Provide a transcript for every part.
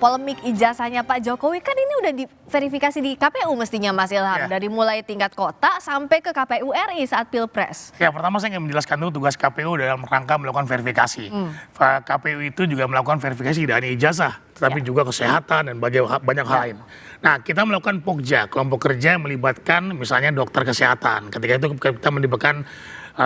polemik ijazahnya Pak Jokowi kan ini udah diverifikasi di KPU mestinya Mas Ilham. Dari mulai tingkat kota sampai ke KPU RI saat Pilpres. Ya, pertama saya ingin menjelaskan dulu tugas KPU dalam rangka melakukan verifikasi. KPU itu juga melakukan verifikasi tidak hanya ijazah, tetapi juga kesehatan dan banyak hal lain. Nah, kita melakukan POKJA, kelompok kerja yang melibatkan misalnya dokter kesehatan. Ketika itu kita melibatkan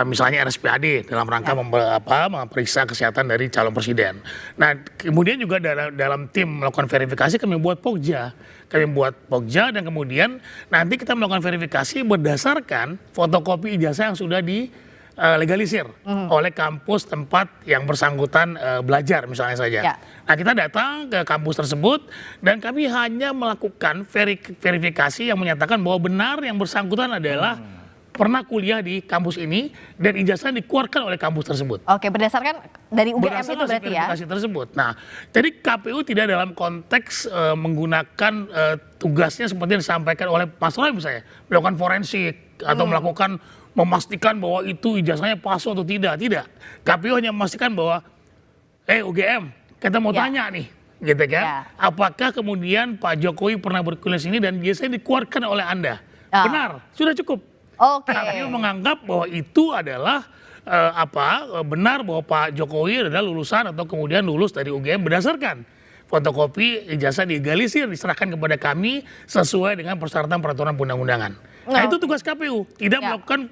misalnya RSPAD dalam rangka memeriksa kesehatan dari calon presiden. Nah, kemudian juga dalam tim melakukan verifikasi kami buat POKJA. Kami buat POKJA dan kemudian nanti kita melakukan verifikasi berdasarkan fotokopi ijazah yang sudah dilegalisir oleh kampus tempat yang bersangkutan belajar misalnya saja. Nah, kita datang ke kampus tersebut dan kami hanya melakukan verifikasi yang menyatakan bahwa benar yang bersangkutan adalah pernah kuliah di kampus ini dan ijazah dikeluarkan oleh kampus tersebut. Oke, berdasarkan dari UGM itu berarti ya? Verifikasi tersebut. Nah, jadi KPU tidak dalam konteks menggunakan tugasnya seperti yang disampaikan oleh Mas Roy misalnya, melakukan forensik atau memastikan bahwa itu ijazahnya palsu atau tidak. Tidak. KPU hanya memastikan bahwa, UGM, kita mau tanya nih, gitu kan? Apakah kemudian Pak Jokowi pernah berkuliah sini dan ijazahnya dikeluarkan oleh Anda? Benar, sudah cukup. KPU menganggap bahwa itu adalah benar bahwa Pak Jokowi adalah lulusan atau kemudian lulus dari UGM berdasarkan fotokopi ijazah dilegalisir diserahkan kepada kami sesuai dengan persyaratan peraturan perundang-undangan. Nah, itu tugas KPU, tidak melakukan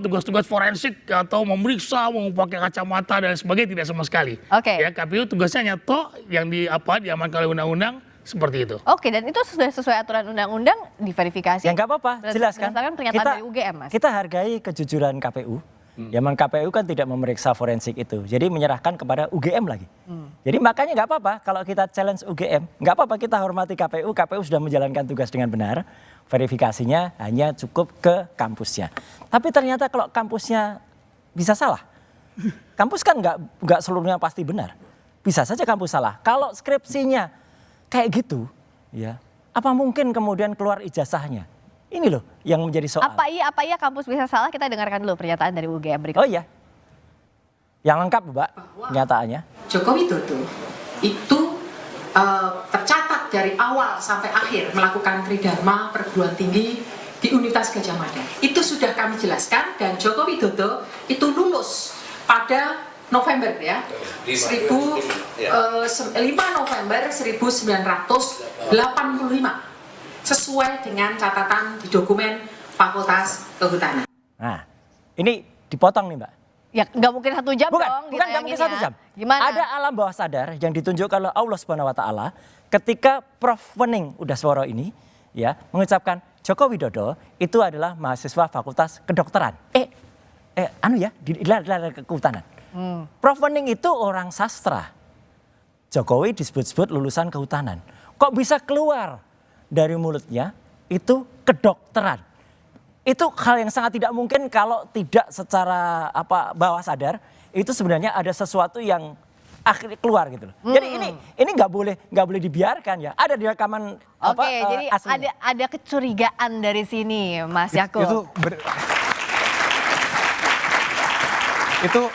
tugas-tugas forensik atau memeriksa, memakai kacamata dan sebagainya, tidak sama sekali. Ya, KPU tugasnya hanya yang diamankan oleh undang-undang. Seperti itu. Oke, dan itu sudah sesuai aturan undang-undang diverifikasi. Ya nggak apa-apa, jelaskan. Berdasarkan pernyataan dari UGM, Mas. Kita hargai kejujuran KPU. Ya, memang KPU kan tidak memeriksa forensik itu, jadi menyerahkan kepada UGM lagi. Jadi makanya nggak apa-apa kalau kita challenge UGM, nggak apa-apa, kita hormati KPU. KPU sudah menjalankan tugas dengan benar. Verifikasinya hanya cukup ke kampusnya. Tapi ternyata kalau kampusnya bisa salah, kampus kan nggak seluruhnya pasti benar. Bisa saja kampus salah. Kalau skripsinya kayak gitu, ya, apa mungkin kemudian keluar ijazahnya? Ini loh yang menjadi soal. Apa iya kampus bisa salah? Kita dengarkan dulu pernyataan dari UGM berikut. Oh iya, yang lengkap Mbak pernyataannya. Joko Widodo itu tercatat dari awal sampai akhir melakukan tridharma perguruan tinggi di Universitas Gadjah Mada. Itu sudah kami jelaskan dan Joko Widodo itu lulus pada November ya, 5 November 1985 sesuai dengan catatan di dokumen Fakultas Kehutanan. Nah, ini dipotong nih Mbak. Ya nggak mungkin 1 jam bukan, dong. Bukan nggak mungkin 1 jam. Gimana? Ada alam bawah sadar yang ditunjukkan oleh Allah Subhanahu Wa Taala ketika Prof Wening Udasworo ini ya mengucapkan Joko Widodo itu adalah mahasiswa Fakultas Kedokteran. Di Kehutanan. Prof Wening itu orang sastra. Jokowi disebut-sebut lulusan kehutanan. Kok bisa keluar dari mulutnya itu kedokteran? Itu hal yang sangat tidak mungkin kalau tidak secara bawah sadar itu sebenarnya ada sesuatu yang akhirnya keluar gitu loh. Jadi ini nggak boleh dibiarkan ya. Ada di rekaman jadi aslinya. ada kecurigaan dari sini Mas Yakub. Itu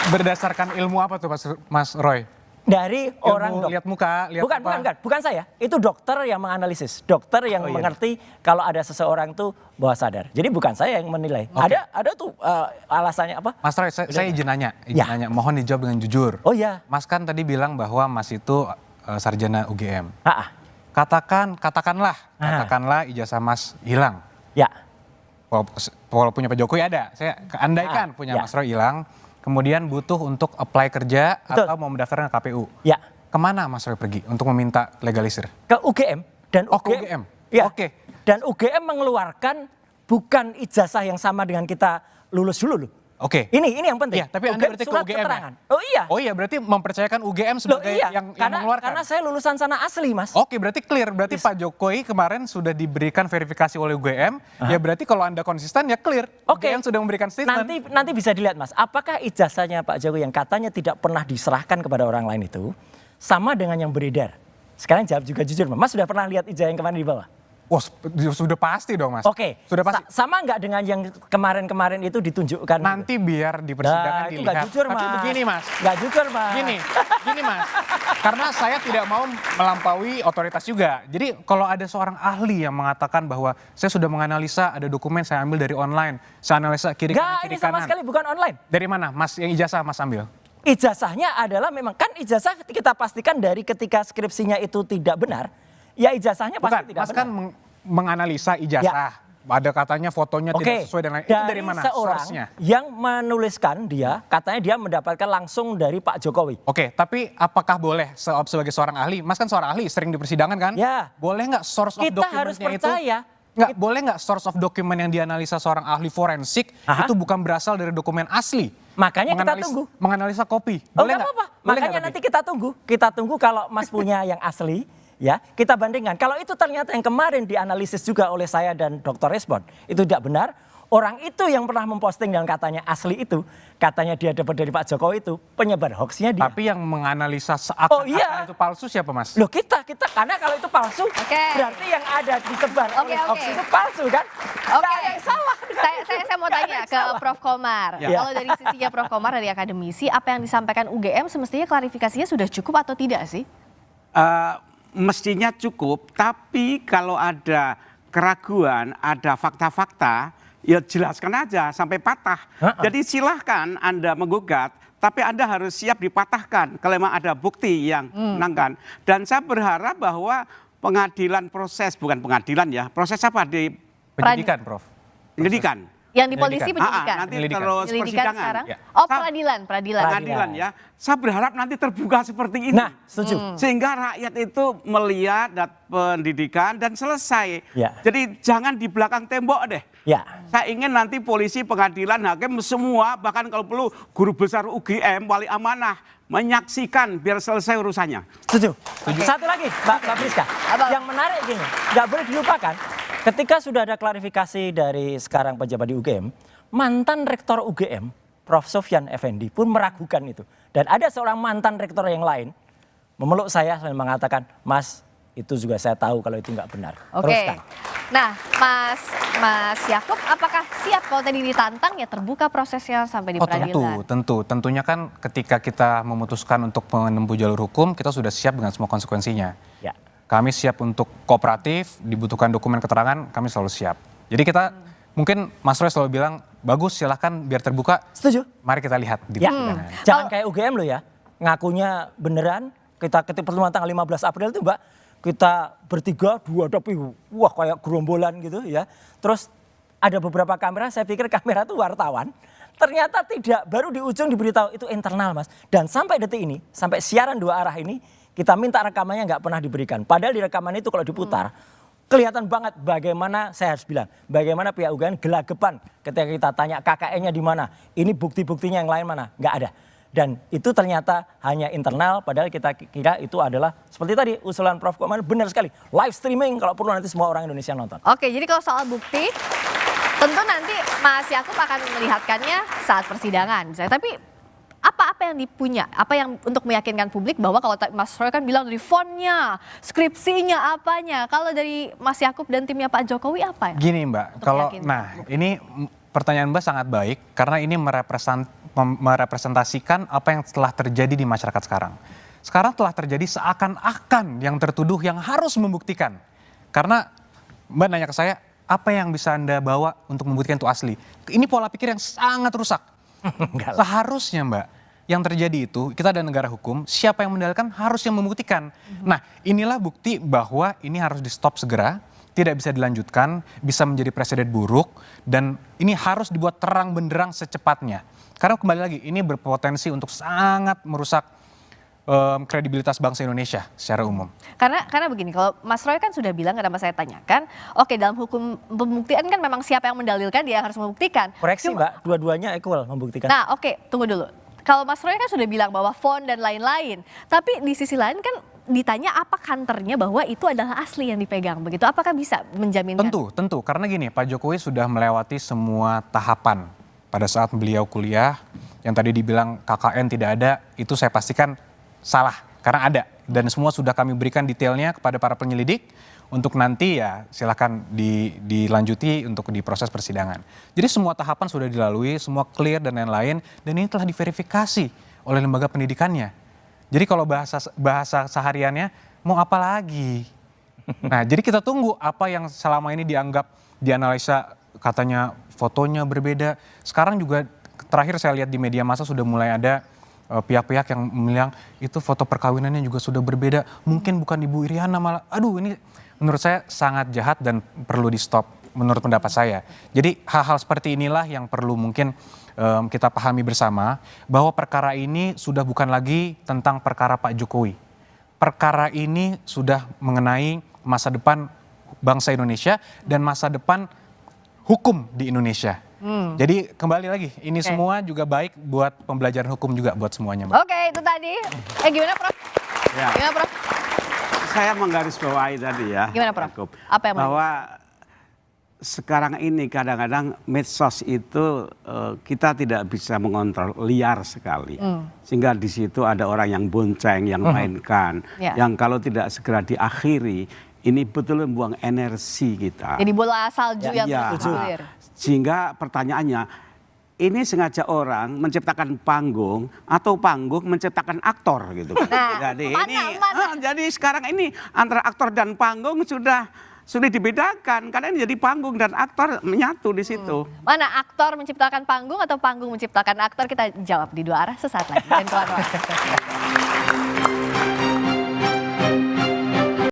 berdasarkan ilmu apa tuh Mas Roy? Dari ilmu orang lihat muka, lihat bukan saya. Itu dokter yang menganalisis, dokter yang mengerti kalau ada seseorang tuh bawah sadar. Jadi bukan saya yang menilai. Ada tuh alasannya apa? Mas Roy, saya izin nanya, mohon dijawab dengan jujur. Oh iya. Mas kan tadi bilang bahwa Mas itu sarjana UGM. Katakanlah ijazah Mas hilang. Ya. Walaupun punya Pak Jokowi ada, saya andaikan punya Mas Roy hilang. Kemudian butuh untuk apply kerja atau mau mendaftar ke KPU. Ya. Kemana Mas Roy pergi untuk meminta legalisir? Ke UGM. Dan ke UGM? Ya. Dan UGM mengeluarkan bukan ijazah yang sama dengan kita lulus dulu loh. Ini yang penting. Iya, tapi Anda berarti ke UGM ya? Oh iya. Oh iya, berarti mempercayakan UGM sebagai yang mengeluarkan. Karena saya lulusan sana asli Mas. Berarti clear. Berarti Pak Jokowi kemarin sudah diberikan verifikasi oleh UGM. Ya berarti kalau Anda konsisten ya clear. UGM sudah memberikan statement. Nanti bisa dilihat Mas. Apakah ijazahnya Pak Jokowi yang katanya tidak pernah diserahkan kepada orang lain itu sama dengan yang beredar? Sekarang jawab juga jujur Mas sudah pernah lihat ijazah yang kemarin di bawah? Wah, sudah pasti dong Mas. Sudah pasti. Sama nggak dengan yang kemarin-kemarin itu ditunjukkan? Nanti biar di persidangan dilihat. Nggak jujur Mas. Tapi begini Mas. Nggak jujur Mas. Gini Mas. Karena saya tidak mau melampaui otoritas juga. Jadi kalau ada seorang ahli yang mengatakan bahwa saya sudah menganalisa ada dokumen saya ambil dari online, saya analisa kiri kanan Enggak, kiri ini sama kanan. sekali bukan online. Dari mana Mas yang ijazah Mas ambil? Ijazahnya adalah memang kan ijazah kita pastikan dari ketika skripsinya itu tidak benar, ya ijazahnya pasti Bukan, tidak Mas benar. kan menganalisa ijazah. Ada katanya fotonya tidak sesuai dan lain. Itu dari mana seorang source-nya? yang menuliskan dia, katanya dia mendapatkan langsung dari Pak Jokowi. Oke, tapi apakah boleh sebagai seorang ahli, Mas kan seorang ahli, sering di persidangan kan? Ya. Boleh nggak source of Kita dokumennya harus itu? percaya. Nggak, boleh nggak source of dokumen yang dianalisa seorang ahli forensik Aha. itu bukan berasal dari dokumen asli? Makanya kita tunggu. Menganalisa kopi. Oh Boleh nggak apa-apa. Boleh Makanya nggak nanti tapi? kita tunggu kalau Mas punya yang asli, ya kita bandingkan. Kalau itu ternyata yang kemarin dianalisis juga oleh saya dan Dr. Respon itu tidak benar. Orang itu yang pernah memposting dan katanya asli itu, katanya dia dapat dari Pak Jokowi itu penyebar hoaxnya dia. Tapi yang menganalisa seakan-akan iya. itu palsu siapa Mas? Loh kita karena kalau itu palsu, berarti yang ada disebar oleh hoax itu palsu kan? Nggak ada yang salah. Saya mau tanya ke Prof. Komar. Ya. Kalau dari sisinya Prof. Komar dari akademisi, apa yang disampaikan UGM semestinya klarifikasinya sudah cukup atau tidak sih? Mestinya cukup, tapi kalau ada keraguan, ada fakta-fakta, ya jelaskan aja sampai patah. Jadi silahkan Anda menggugat, tapi Anda harus siap dipatahkan kalau memang ada bukti yang menangkan. Dan saya berharap bahwa bukan pengadilan ya, proses apa di Penyidikan, Prof. penyidikan. Yang di polisi penyidikan? Nanti Penyelidikan. terus Penyelidikan persidangan. sekarang? Ya. Oh peradilan. Pengadilan ya. Saya berharap nanti terbuka seperti ini. Nah, setuju. Sehingga rakyat itu melihat pendidikan dan selesai. Ya. Jadi jangan di belakang tembok deh. Ya. Saya ingin nanti polisi, pengadilan, hakim semua, bahkan kalau perlu guru besar UGM, wali amanah, menyaksikan biar selesai urusannya. Setuju. Satu lagi, Mbak Priska. Yang menarik gini, nggak boleh dilupakan. Ketika sudah ada klarifikasi dari sekarang pejabat di UGM, mantan rektor UGM, Prof. Sofyan Effendi pun meragukan itu. Dan ada seorang mantan rektor yang lain memeluk saya sambil mengatakan, Mas, itu juga saya tahu kalau itu nggak benar. Oke. Teruskan. Nah, Mas Yakub, apakah siap kalau tadi ditantang ya terbuka prosesnya sampai di peradilan? Tentunya kan ketika kita memutuskan untuk menempuh jalur hukum, kita sudah siap dengan semua konsekuensinya. Ya. Kami siap untuk kooperatif, dibutuhkan dokumen keterangan, kami selalu siap. Jadi kita mungkin Mas Roy selalu bilang, bagus silahkan biar terbuka. Setuju. Mari kita lihat di Ya. persidangan. Jangan kayak UGM loh ya, ngakunya beneran. Kita ketika pertemuan tanggal 15 April itu Mbak, kita bertiga dihadapi wah kayak gerombolan gitu ya. Terus ada beberapa kamera, saya pikir kamera itu wartawan. Ternyata tidak, baru di ujung diberitahu itu internal Mas. Dan sampai detik ini, sampai siaran dua arah ini, kita minta rekamannya nggak pernah diberikan. Padahal di rekaman itu kalau diputar, kelihatan banget bagaimana, saya harus bilang, bagaimana pihak UGM gelagapan ketika kita tanya KKN-nya di mana. Ini bukti-buktinya yang lain mana, nggak ada. Dan itu ternyata hanya internal, padahal kita kira itu adalah seperti tadi usulan Prof. Komar benar sekali. Live streaming kalau perlu nanti semua orang Indonesia nonton. Oke, jadi kalau soal bukti, tentu nanti Mas Yakub akan melihatkannya saat persidangan. Tapi apa yang dipunya, apa yang untuk meyakinkan publik bahwa kalau Mas Roy kan bilang dari fontnya, skripsinya, apanya. Kalau dari Mas Yakub dan timnya Pak Jokowi apa ya? Gini Mbak, ini pertanyaan Mbak sangat baik karena ini merepresentasikan apa yang telah terjadi di masyarakat sekarang. Sekarang telah terjadi seakan-akan yang tertuduh yang harus membuktikan. Karena Mbak nanya ke saya, apa yang bisa Anda bawa untuk membuktikan itu asli? Ini pola pikir yang sangat rusak. Seharusnya Mbak, yang terjadi itu kita ada negara hukum, siapa yang mendalilkan harus yang membuktikan. Nah inilah bukti bahwa ini harus di stop segera, tidak bisa dilanjutkan, bisa menjadi presiden buruk, dan ini harus dibuat terang benderang secepatnya. Karena kembali lagi, ini berpotensi untuk sangat merusak kredibilitas bangsa Indonesia secara umum. Karena begini, kalau Mas Roy kan sudah bilang, kenapa saya tanyakan, oke dalam hukum pembuktian kan memang siapa yang mendalilkan dia yang harus membuktikan. Koreksi Mbak, dua-duanya equal membuktikan. Nah oke, tunggu dulu. Kalau Mas Roy kan sudah bilang bahwa font dan lain-lain, tapi di sisi lain kan ditanya apa kantornya bahwa itu adalah asli yang dipegang, begitu? Apakah bisa menjaminkan? Tentu. Karena gini, Pak Jokowi sudah melewati semua tahapan pada saat beliau kuliah. Yang tadi dibilang KKN tidak ada, itu saya pastikan salah, karena ada. Dan semua sudah kami berikan detailnya kepada para penyelidik untuk nanti ya silakan dilanjuti untuk di proses persidangan. Jadi semua tahapan sudah dilalui, semua clear dan lain-lain, dan ini telah diverifikasi oleh lembaga pendidikannya. Jadi kalau bahasa sehariannya mau apa lagi? Nah, jadi kita tunggu apa yang selama ini dianggap dianalisa katanya fotonya berbeda. Sekarang juga terakhir saya lihat di media massa sudah mulai ada pihak-pihak yang bilang itu foto perkawinannya juga sudah berbeda. Mungkin bukan Ibu Iriana malah. Aduh, ini menurut saya sangat jahat dan perlu di stop menurut pendapat saya. Jadi hal-hal seperti inilah yang perlu mungkin kita pahami bersama bahwa perkara ini sudah bukan lagi tentang perkara Pak Jokowi. Perkara ini sudah mengenai masa depan bangsa Indonesia dan masa depan hukum di Indonesia. Jadi kembali lagi, ini semua juga baik buat pembelajaran hukum juga buat semuanya, Mbak. Oke, itu tadi. Gimana Prof? Ya. Gimana Prof? Saya menggarisbawahi tadi ya. Gimana Prof? Yakub, Apa yang bahwa sekarang ini kadang-kadang medsos itu kita tidak bisa mengontrol, liar sekali. Sehingga di situ ada orang yang bonceng, yang mainkan, yang kalau tidak segera diakhiri, ini betul membuang energi kita. Jadi bola salju yang Ya, bergulir. sehingga pertanyaannya, ini sengaja orang menciptakan panggung atau panggung menciptakan aktor gitu. Nah, Jadi sekarang ini antara aktor dan panggung sudah sulit dibedakan karena ini jadi panggung dan aktor menyatu di situ. Mana aktor menciptakan panggung atau panggung menciptakan aktor? Kita jawab di dua arah sesaat lagi. Dan keluar.